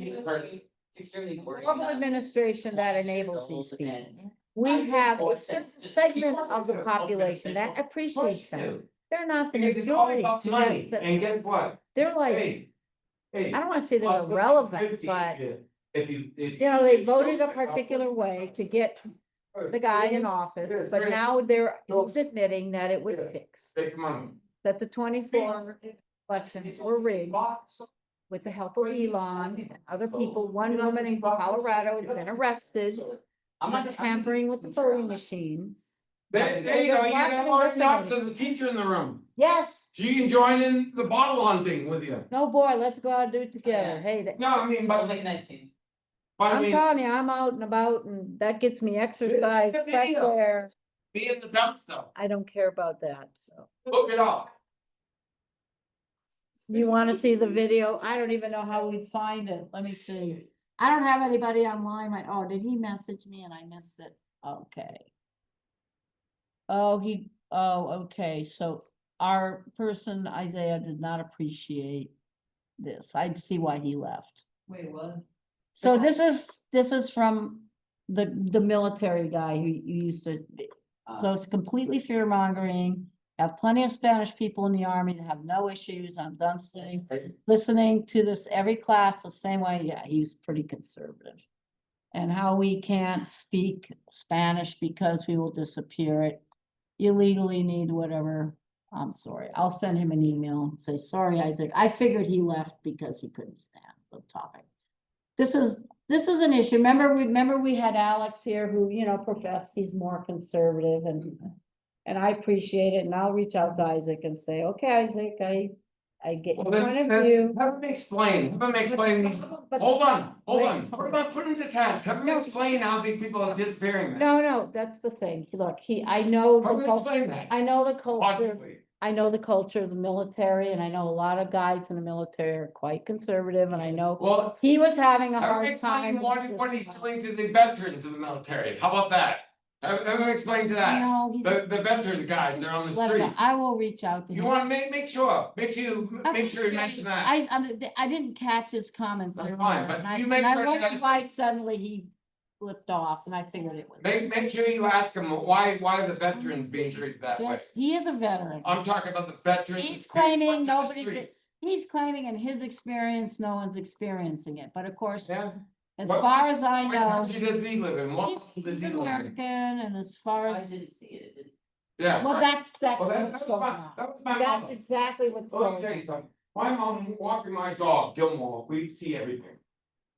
extremely important. horrible administration that enables these people. We have a certain segment of the population that appreciates them. They're not the Because it's all majority. about So money, that- and guess what? They're like, Hey, hey. I don't wanna say they're plus irrelevant, 50 but if you. you know, they voted a particular way to get the guy in office, but now he's admitting that it was fixed. Big money. That the 24 elections were rigged with the help of Elon and other people. One woman in Colorado has been arrested for tampering with the voting machines. There They're you go, you watching got and Lori listening. Knox as a teacher in the room. Yes, She can join in the bottle hunting with you. no boy, let's go out and do it together. Hey, No, I mean, I'll but, make a nice team. but I I'm mean, telling you, I'm out and about and that gets me exercise, It's a fresh video. air. be in the dumpster, I don't care about that, so. look it up. You wanna see the video? I don't even know how we'd find it. Let me see. I don't have anybody online. Oh, did he message me and I missed it? Okay. Okay, so our person Isaiah did not appreciate this. I'd see why he left. Wait, what? So this is from the military guy who used to, so it's completely fear mongering. Have plenty of Spanish people in the army that have no issues. I'm done listening to this every class the same way. Yeah, he's pretty conservative. And how we can't speak Spanish because we will disappear it. Illegally need whatever. I'm sorry. I'll send him an email and say, sorry, Isaac. I figured he left because he couldn't stand the topic. This is an issue. Remember we had Alex here who, you know, professed he's more conservative and I appreciate it. And I'll reach out to Isaac and say, okay, Isaac, I get your Well, point then, of view. have him explain, these, But- hold on. Wait. What about putting him to task, have him No, explain how these people are disappearing. No, that's the thing. Look, I know, Have him the cul- explain that. I know the culture. Logically. I know the culture of the military and I know a lot of guys in the military are quite conservative and I know Well, he was having a have him hard explain time. what he's doing to the veterans of the military, how about that? Have him explain to that, No, he's. the veteran guys, they're on the Let him know. street. I will reach out to You him. wanna make sure you mention that. I didn't catch his comments That's earlier. fine, but and I- you make and I sure you wondered guys- why suddenly he flipped off and I figured it was. Make sure you ask him why the veterans being treated that way. Just, he is a veteran. I'm talking about the veterans. He's who went claiming to the nobody's- streets. He's claiming in his experience, no one's experiencing it, but of course, Yeah. as What- far as I What know, country does he live in? What he's country does he live American in? and as far I as, didn't see it, it didn't. Yeah. well, that's Well, that what's was going my, on. that was my That's mom. exactly what's Let me going tell you on. something. My mom walking my dog, Gilmore, we see everything.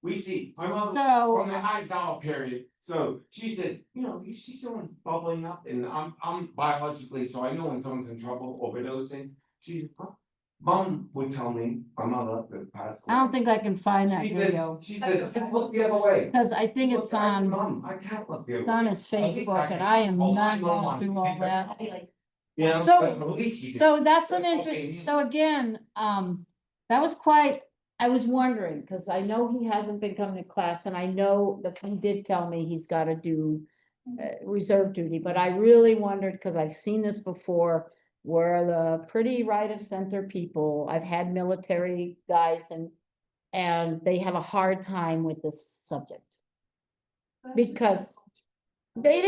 We see. My mom, from the So, high hour period, so she said, you see someone bubbling up and I'm biologically, so I know when someone's in trouble overdosing. Mom would tell me, my mother that passed away. I don't think I can find that She said- video, She said, look the other way. because I think it's on, Mom, I can't look the other it's way. on his At least Facebook, can and I am call not 911 going through all that. You know, So- that's the least you can- So that's an That's okay. interest, so again, that was quite, I was wondering, because I know he hasn't been coming to class, and I know that he did tell me he's gotta do reserve duty, but I really wondered, because I've seen this before, where the pretty right of center people, I've had military guys and they have a hard time with this subject. Because it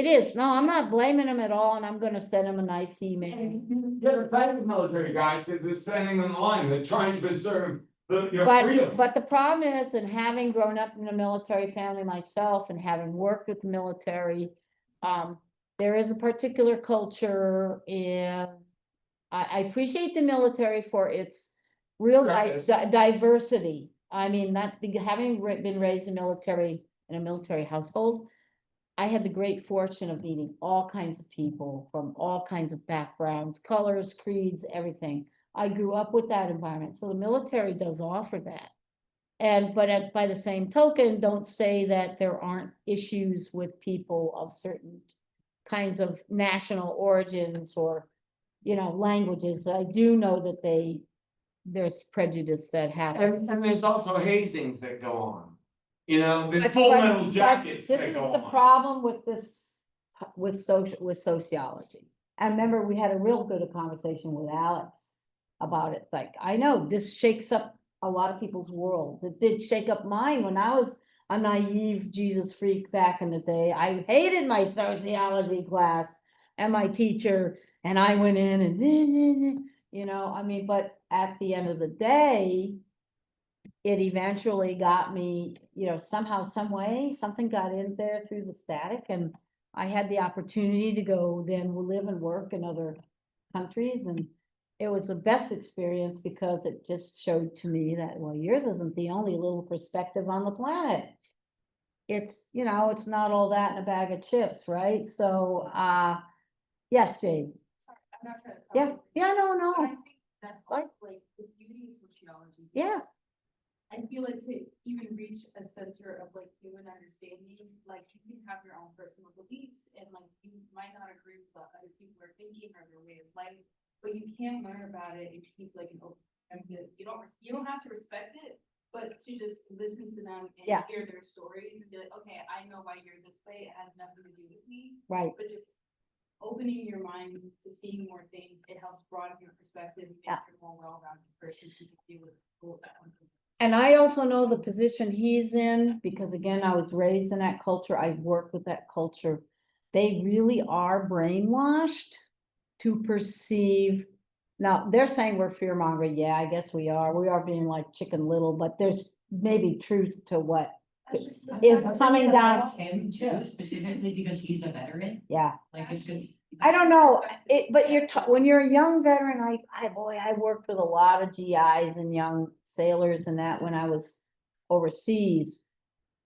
is, no, I'm not blaming him at all, and I'm gonna send him a nice email. You're fighting the military guys, because they're standing in line, they're trying to preserve your But, freedom. but the problem is, and having grown up in a military family myself and having worked with the military, there is a particular culture and I appreciate the military for its real Yes. diversity. I mean, having been raised in a military household, I had the great fortune of meeting all kinds of people from all kinds of backgrounds, colors, creeds, everything. I grew up with that environment, so the military does offer that. But by the same token, don't say that there aren't issues with people of certain kinds of national origins or, languages. I do know that there's prejudice that happens. And there's also hazings that go on. You know, there's But- full but- metal but jackets This that is go the on. problem with this, with sociology. And remember, we had a real good conversation with Alex about it. It's like, I know this shakes up a lot of people's worlds. It did shake up mine when I was a naive Jesus freak back in the day. I hated my sociology class and my teacher, and I went in and, but at the end of the day, it eventually got me, somehow, some way, something got in there through the static, and I had the opportunity to go then live and work in other countries, and it was the best experience because it just showed to me that, well, yours isn't the only little perspective on the planet. It's, it's not all that in a bag of chips, right? So, yes, Jade. Sorry, I'm not trying to. Yeah, talk over yeah, you, no, but no, I think that's also like the beauty of sociology. yeah, I feel like to even reach a center of like human understanding, like you can have your own personal beliefs and like you might not agree with what other people are thinking or their way of life, but you can learn about it and keep like an open. You don't have to respect it, but to just listen to them and Yeah. hear their stories and be like, okay, I know why you're this way. It has nothing to do with me, right. but just opening your mind to seeing more things. It helps broaden your perspective and make Yeah. you a more well-rounded person so you can deal with all that. And I also know the position he's in, because again, I was raised in that culture, I've worked with that culture. They really are brainwashed to perceive. Now, they're saying we're fear mongering. Yeah, I guess we are being like Chicken Little, but there's maybe truth to what is coming down. Him too, specifically because he's a veteran, Yeah, like it's good. I don't know, but when you're a young veteran, I worked with a lot of GIs and young sailors and that when I was overseas.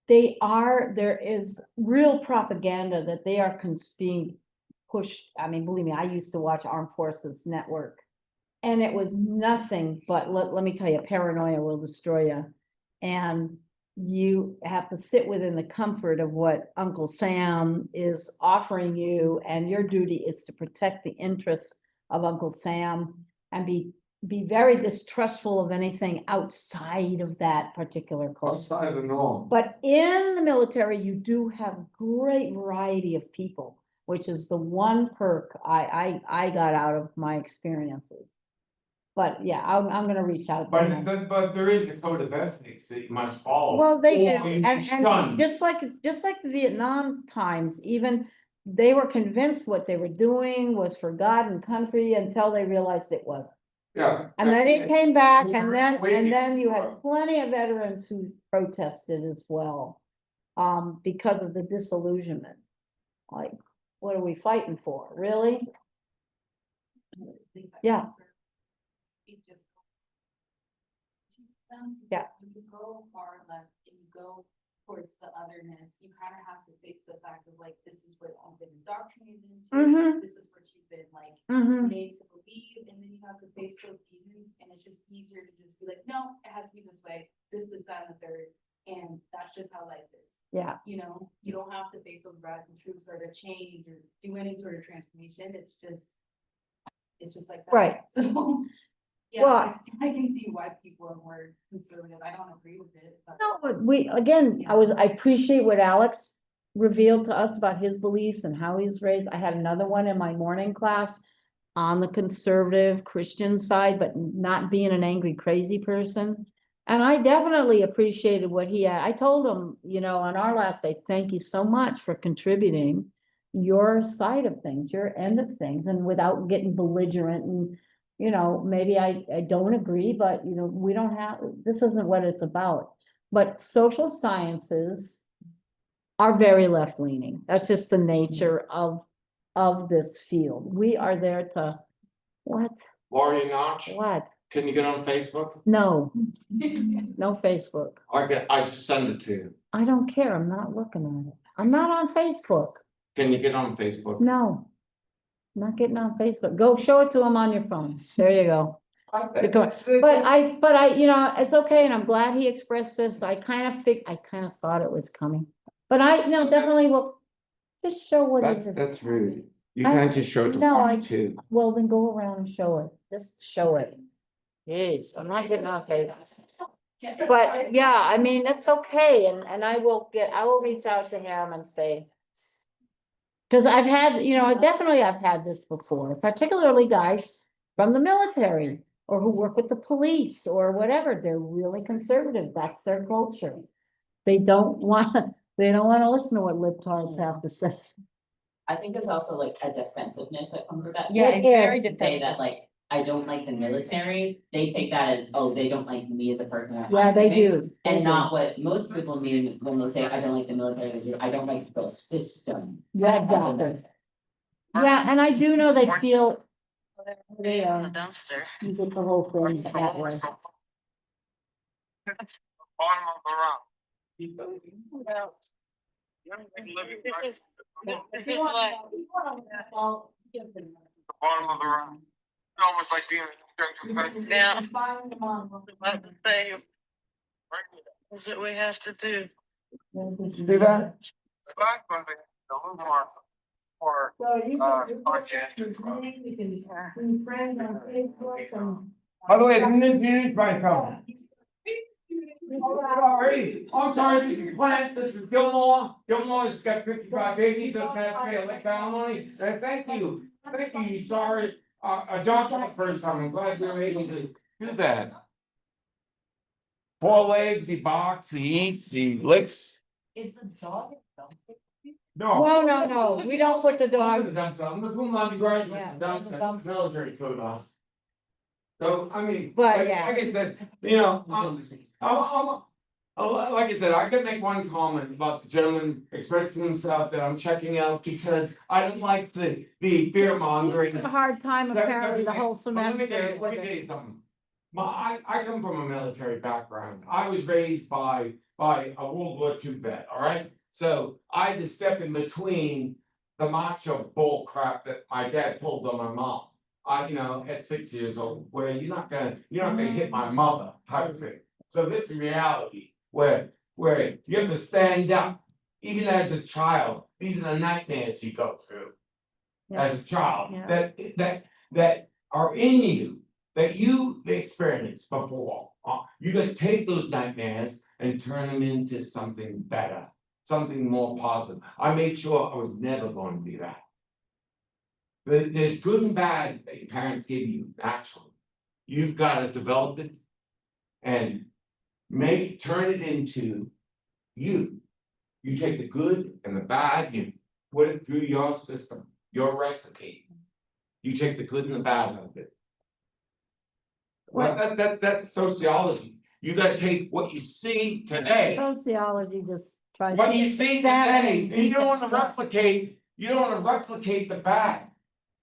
There is real propaganda that they are being pushed. I mean, believe me, I used to watch Armed Forces Network. And it was nothing but, let me tell you, paranoia will destroy you. And you have to sit within the comfort of what Uncle Sam is offering you, and your duty is to protect the interests of Uncle Sam and be very distrustful of anything outside of that particular culture. Outside of the norm. But in the military, you do have great variety of people, which is the one perk I got out of my experiences. But yeah, I'm gonna reach out. to them. But there is a code of ethics that you must follow. Well, they do, or you and shun. just like the Vietnam times, even they were convinced what they were doing was for God and country until they realized it wasn't. Yeah. And then it came back, and Waiting then you for had plenty of veterans who protested as well. Because of the disillusionment. Like, what are we fighting for, really? Yeah. Yeah. When you go far left and you go towards the otherness, you kind of have to face the fact of like, this is what you've been indoctrinated into. Mhm. This is what you've been like Mm-hmm. made to believe, and then you have to face those demons, and it's just easier to just be like, no, it has to be this way, this, that, and the third, and that's just how life is. Yeah, You know, you don't have to face those radical truths or to change or do any sort of transformation. It's just like that. Right. So, yeah, Well, I can see why people are more conservative. I don't agree with it, but. no, but I appreciate what Alex revealed to us about his beliefs and how he was raised. I had another one in my morning class on the conservative Christian side, but not being an angry, crazy person. And I definitely appreciated what he had. I told him, on our last day, thank you so much for contributing your side of things, your end of things, and without getting belligerent and, maybe I don't agree, but we don't have, this isn't what it's about. But social sciences are very left-leaning. That's just the nature of of this field. We are there to, what, Lori Notch, what? can you get on Facebook? No, no Facebook. I just send it to you. I don't care. I'm not looking at it. I'm not on Facebook. Can you get on Facebook? No. I'm not getting on Facebook. Go show it to them on your phone. There you go. But I, you know, it's okay, and I'm glad he expressed this. I kind of thought it was coming. But I, you know, definitely will just show what it is. That's rude. You I- can't just show it to no, I- me too. Well, then go around and show it. Just show it. Jeez, I'm not getting on Facebook. But yeah, I mean, that's okay, and I will reach out to him and say. Cause I've had, you know, definitely I've had this before, particularly guys from the military. Or who work with the police or whatever, they're really conservative, that's their culture. They don't wanna listen to what libtards have to say. I think there's also like a defensiveness that comes with that. Yeah, It it's very is. Say defensive. that like, I don't like the military, they take that as, oh, they don't like me as a person. or Yeah, I'm they living. do. They And do. not what most people mean when they say, I don't like the military, they do, I don't like the system. Yeah, exactly. Yeah, and I do know they feel. They, dumpster. you get the whole thing that way. Bottom of the round. Bottom of the round. It's almost like being Yeah. That's what we have to do. Do that? last one, they a little more conscientious. By the way, I didn't introduce myself. Sorry, I'm sorry, this is Clint, this is Gilmore. Gilmore's got 55 babies that have paid like alimony. Thank you, sorry, adopted the first time, I'm glad we were able to do that. 4 legs, he barks, he eats, he licks. Is the dog? No. No, we don't put the I'm dog. the cum laude graduate Yeah, from that's a Dumpster, dumpster. military code office. So, I mean, But, like yeah. I said, you know, like I said, I could make one comment about the gentleman expressing himself that I'm checking out because I don't like the fear mongering. A hard time apparently the whole Let me tell semester. you- let me tell you something. I come from a military background. I was raised by a World War II vet, all right? So I had to step in between the macho bull crap that my dad pulled on my mom. You know, at 6 years old, where you're not gonna hit my mother type of thing. So this is reality, where you have to stand up, even as a child, these are the nightmares you go through. As a child, Yeah. that are in you, that you experienced before. You gotta take those nightmares and turn them into something better, something more positive. I made sure I was never going to be that. There's good and bad that your parents give you naturally. You've gotta develop it. And turn it into you. You take the good and the bad, you put it through your system, your recipe. You take the good and the bad out of it. Well, that's sociology. You gotta take what you see today. Sociology just tries. What to you see examine today, and and you don't wanna deconstruct. replicate the bad.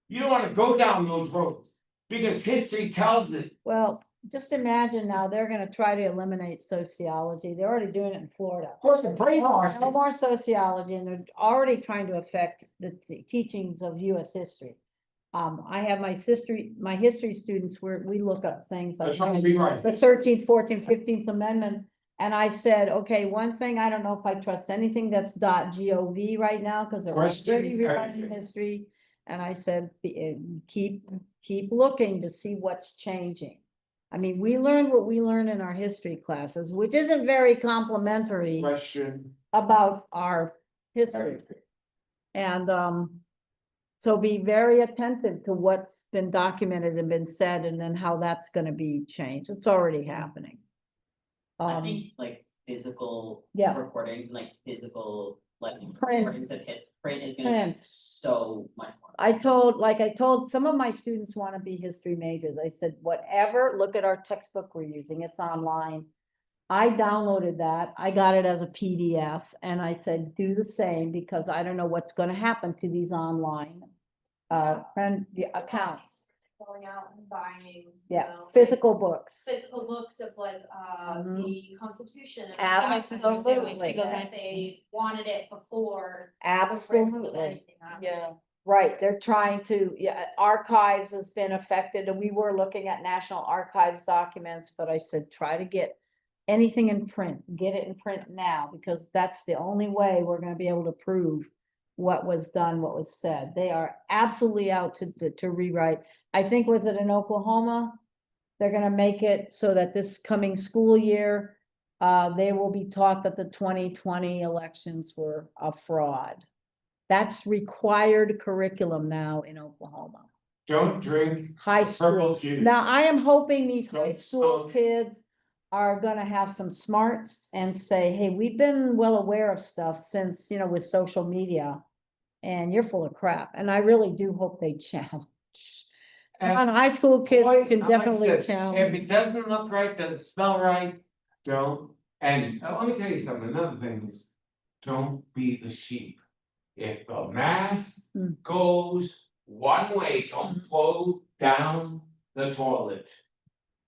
You don't wanna go down those roads, because history tells it. Well, just imagine now, they're gonna try to eliminate sociology. They're already doing it in Florida. Of course, the brainwash. No more sociology, and they're already trying to affect the teachings of US history. I have my history students where we look up things They're like trying to rewrite. the 13th, 14th, 15th Amendment. And I said, okay, one thing, I don't know if I trust anything that's .gov right now, because they're Question already rewriting everything. history. And I said, keep looking to see what's changing. I mean, we learned what we learned in our history classes, which isn't very complimentary Question. about our history. And, so be very attentive to what's been documented and been said, and then how that's gonna be changed. It's already happening. I think like physical Yeah. recordings and like physical, like Print. recordings of print is gonna Print. be so much more. I told some of my students wanna be history majors. I said, whatever, look at our textbook we're using, it's online. I downloaded that, I got it as a PDF, and I said, do the same, because I don't know what's gonna happen to these online and the accounts, Going out and buying. yeah, physical books. Physical books of like, Mhm. the Constitution. And Absolutely. Because they wanted it before. the risk of Absolutely. anything happening. Yeah. Right, they're trying to, yeah, archives has been affected, and we were looking at National Archives documents, but I said, try to get anything in print, get it in print now, because that's the only way we're gonna be able to prove what was done, what was said. They are absolutely out to rewrite. I think, was it in Oklahoma? They're gonna make it so that this coming school year, they will be taught that the 2020 elections were a fraud. That's required curriculum now in Oklahoma, Don't drink high purple school. juice. Now, I am hoping these high Don't school smoke. kids are gonna have some smarts and say, hey, we've been well aware of stuff since, with social media. And you're full of crap, and I really do hope they challenge. On high school kids Boy, can like I definitely said, If challenge. it doesn't look right, doesn't smell right, don't, and let me tell you something, another thing is, don't be the sheep. If the mass Mm. goes one way, don't flow down the toilet.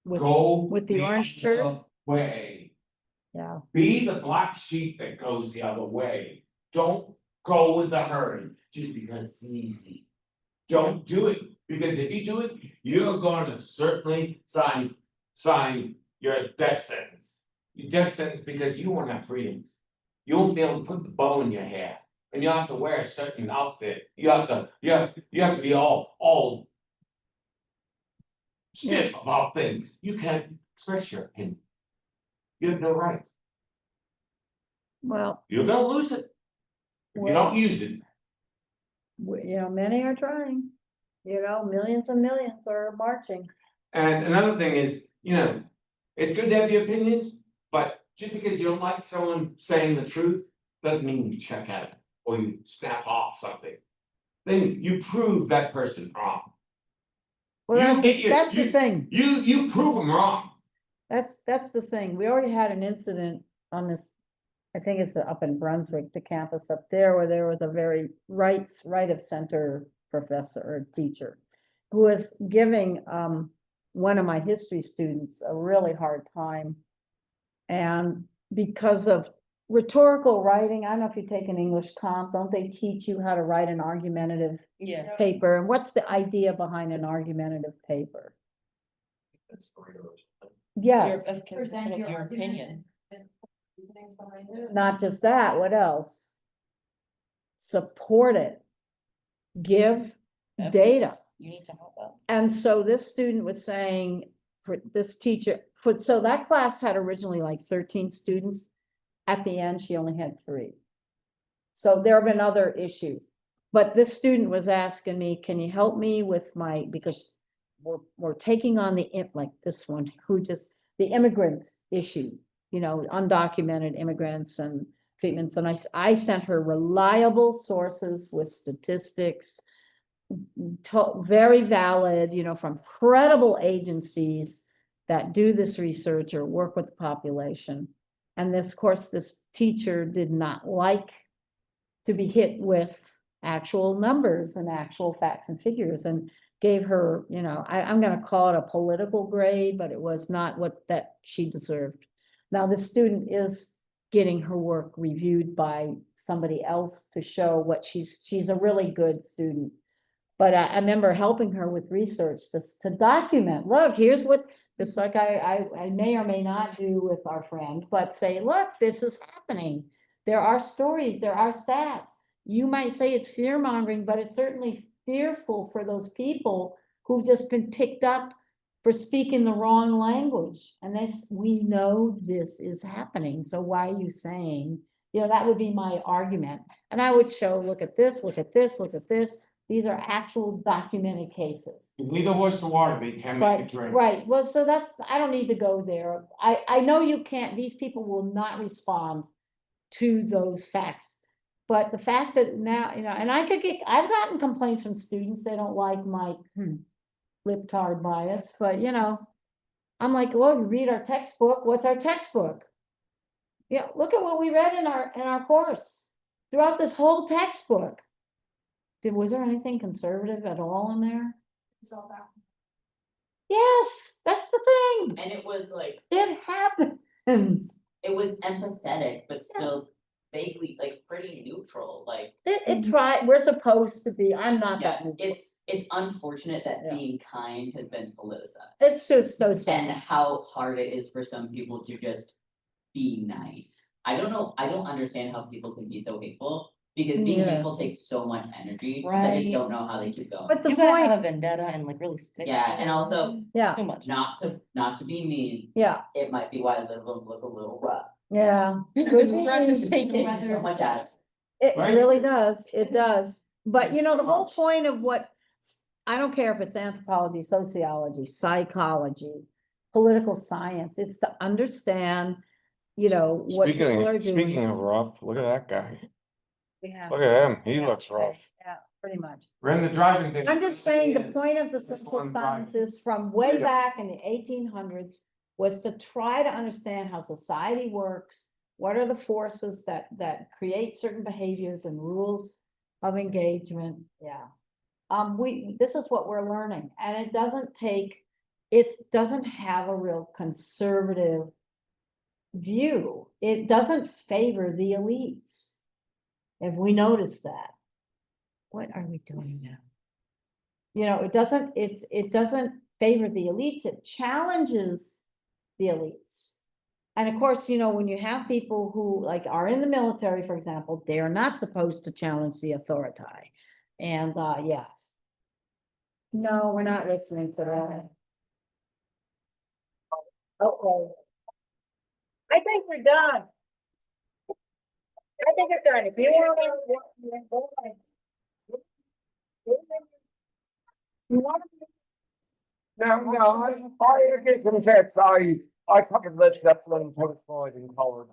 With, Go with the orange turd? other way. yeah, Be the black sheep that goes the other way. Don't go with the herd just because it's easy. Don't do it, because if you do it, you're gonna certainly sign your death sentence. Your death sentence because you won't have freedom. You won't be able to put the bow in your hair, and you have to wear a certain outfit. You have to be all stiff about things. You can't express your opinion. You have no right. well, You're gonna lose it. If you don't use it. many are trying, millions and millions are marching. And another thing is, it's good to have your opinions, but just because you don't like someone saying the truth, doesn't mean you check out or you snap off something. Then you prove that person wrong. Well, You that's, get your- that's the thing. You prove them wrong. That's the thing. We already had an incident on this, I think it's up in Brunswick, the campus up there, where there was a very right of center professor or teacher who was giving one of my history students a really hard time. And because of rhetorical writing, I don't know if you take an English comp, don't they teach you how to write an argumentative Yeah. paper? And what's the idea behind an argumentative paper? Yes, Present your opinion. not just that, what else? Support it. Give data. You need to help out. And so this student was saying, for this teacher, so that class had originally like 13 students. At the end, she only had 3. So there have been other issues. But this student was asking me, can you help me with because we're taking on like this one, the immigrant issue, undocumented immigrants and treatments. And I sent her reliable sources with statistics, very valid, from credible agencies that do this research or work with the population. And this teacher did not like to be hit with actual numbers and actual facts and figures, and gave her, I'm gonna call it a political grade, but it was not that she deserved. Now, this student is getting her work reviewed by somebody else to show what she's a really good student. But I remember helping her with research to document, look, here's what, just like I may or may not do with our friend, but say, look, this is happening. There are stories, there are stats. You might say it's fear mongering, but it's certainly fearful for those people who've just been picked up for speaking the wrong language. And we know this is happening. So why are you saying, that would be my argument. And I would show, look at this, look at this, look at this. These are actual documented cases. You need a horse to water, but you can't make it drink. Right, well, so I don't need to go there. I know you can't, these people will not respond to those facts. But the fact that now, and I've gotten complaints from students, they don't like my libtard bias, but I'm like, well, you read our textbook, what's our textbook? Look at what we read in our course, throughout this whole textbook. was there anything conservative at all in there? It's all that. Yes, that's the thing. And it was like, It happens. it was empathetic, but still vaguely, like, pretty neutral, like. It tried, we're supposed to be, I'm not Yeah, that. it's unfortunate that Yeah. being kind has been politicized. It's just so And sad. how hard it is for some people to just be nice. I don't know, I don't understand how people can be so hateful, because being Yeah. hateful takes so much energy, I just Right. don't know how they keep going. But the You gotta point, have a vendetta and like really stick. Yeah, and also, yeah, Too much. not to be mean, yeah, it might be why little of them look a little rough. yeah. Good stress is taking. Taking so much out of it. It Right. really does, it does. But you know, the whole point of what, I don't care if it's anthropology, sociology, psychology, political science, it's to understand, you know, what people are Speaking doing. of rough, look at that guy. Yeah, Look at him. He Yeah. looks rough. yeah, pretty much. We're in the driving thing. I'm just saying, the Is point of the this social one driving. sciences from way back in the 1800s was to try to understand how society works. What are the forces that create certain behaviors and rules of engagement? Yeah. This is what we're learning, and it doesn't have a real conservative view. It doesn't favor the elites. Have we noticed that? What are we doing now? You know, it doesn't favor the elites, it challenges the elites. And of course, you know, when you have people who like are in the military, for example, they are not supposed to challenge the authority. And, yes. No, we're not listening to that. Okay. I think we're done. I think we're done. If you want. You want No, I get some text, I covered this, that's when post in color.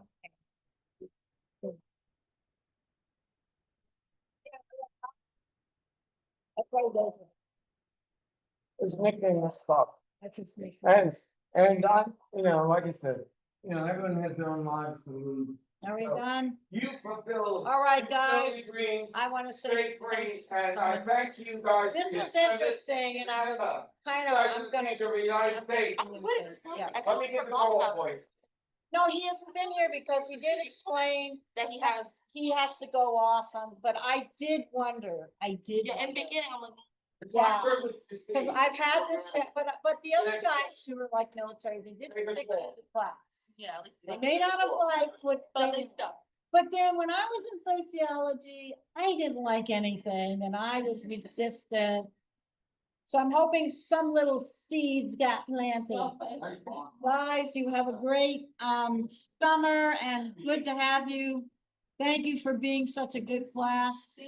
His nickname is stuff. That's his nickname. And I, like I said, everyone has their own lives to lead. Are we done? You fulfill. All right, fulfill guys. your dreams, I want to say straight thanks free, for and I coming. thank you guys. This for your was service. interesting, and I was Remember, kind you of, guys are I'm the gonna. future of the United States. Yeah. Let me give the call, boys. No, he hasn't been here because he did explain That he has to go off, but I did wonder, Yeah, in the beginning, I'm like. It's my Yeah. privilege to see. because I've had this, but the other guys who were like military, they did stick to the class. Yeah. They may not have liked what But they they stuck. But then when I was in sociology, I didn't like anything and I was resistant. So I'm hoping some little seeds got planted. Nice one. Guys, you have a great summer and good to have you. Thank you for being such a good class.